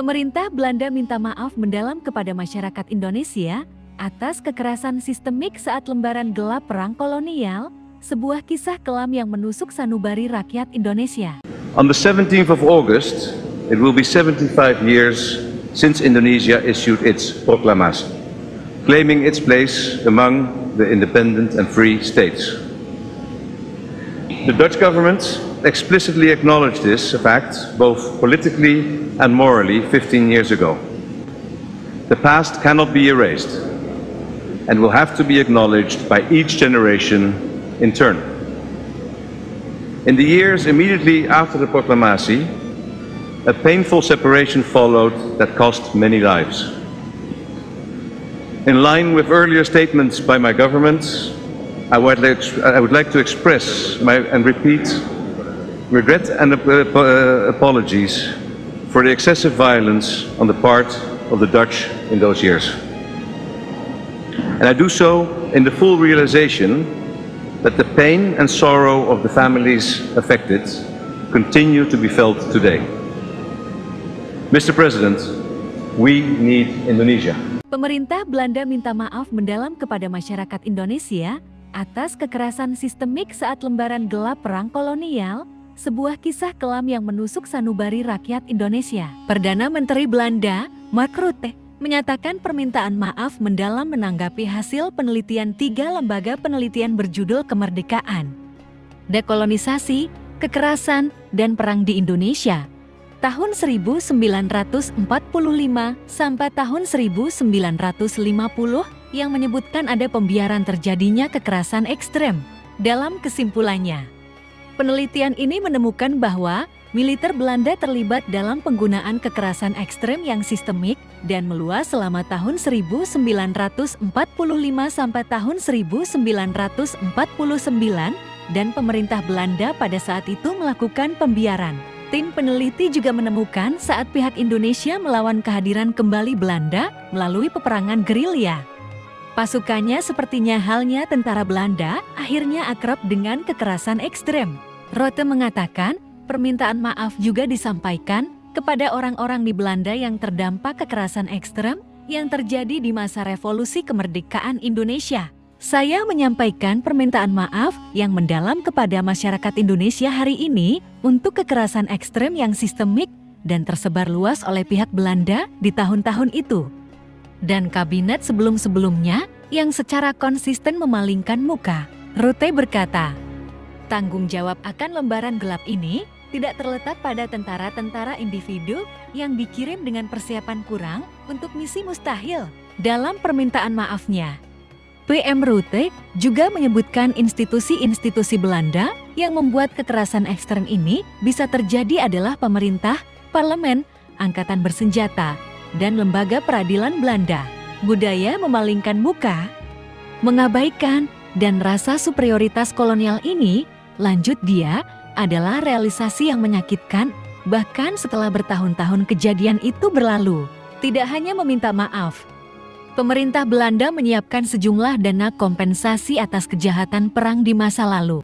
Pemerintah Belanda minta maaf mendalam kepada masyarakat Indonesia atas kekerasan sistemik saat lembaran gelap perang kolonial, sebuah kisah kelam yang menusuk sanubari rakyat Indonesia. On the 17th of August, it will be 75 years since Indonesia issued its proclamation, claiming its place among the independent and free states. The Dutch government explicitly acknowledged this fact both politically and morally 15 years ago. The past cannot be erased and will have to be acknowledged by each generation in turn. In the years immediately after the proclamation, a painful separation followed that cost many lives. In line with earlier statements by my government, I would like to express and repeat regret and apologies for the excessive violence on the part of the Dutch in those years. And I do so in the full realization that the pain and sorrow of the families affected continue to be felt today. Mr. President, we need Indonesia. Pemerintah Belanda minta maaf mendalam kepada masyarakat Indonesia atas kekerasan sistemik saat lembaran gelap perang kolonial, sebuah kisah kelam yang menusuk sanubari rakyat Indonesia. Perdana Menteri Belanda, Mark Rutte, menyatakan permintaan maaf mendalam menanggapi hasil penelitian 3 lembaga penelitian berjudul Kemerdekaan, Dekolonisasi, Kekerasan, dan Perang di Indonesia tahun 1945 sampai tahun 1950 yang menyebutkan ada pembiaran terjadinya kekerasan ekstrem. Dalam kesimpulannya, penelitian ini menemukan bahwa militer Belanda terlibat dalam penggunaan kekerasan ekstrem yang sistemik dan meluas selama tahun 1945 sampai tahun 1949, dan pemerintah Belanda pada saat itu melakukan pembiaran. Tim peneliti juga menemukan saat pihak Indonesia melawan kehadiran kembali Belanda melalui peperangan gerilya. Pasukannya sepertinya halnya tentara Belanda akhirnya akrab dengan kekerasan ekstrem. Rutte mengatakan permintaan maaf juga disampaikan kepada orang-orang di Belanda yang terdampak kekerasan ekstrem yang terjadi di masa revolusi kemerdekaan Indonesia. Saya menyampaikan permintaan maaf yang mendalam kepada masyarakat Indonesia hari ini untuk kekerasan ekstrem yang sistemik dan tersebar luas oleh pihak Belanda di tahun-tahun itu. Dan kabinet sebelum-sebelumnya yang secara konsisten memalingkan muka. Rutte berkata, tanggung jawab akan lembaran gelap ini tidak terletak pada tentara-tentara individu yang dikirim dengan persiapan kurang untuk misi mustahil. Dalam permintaan maafnya, PM Rutte juga menyebutkan institusi-institusi Belanda yang membuat kekerasan ekstrem ini bisa terjadi adalah pemerintah, parlemen, angkatan bersenjata, dan lembaga peradilan Belanda. Budaya memalingkan muka, mengabaikan, dan rasa superioritas kolonial ini, lanjut dia, adalah realisasi yang menyakitkan bahkan setelah bertahun-tahun kejadian itu berlalu. Tidak hanya meminta maaf, pemerintah Belanda menyiapkan sejumlah dana kompensasi atas kejahatan perang di masa lalu.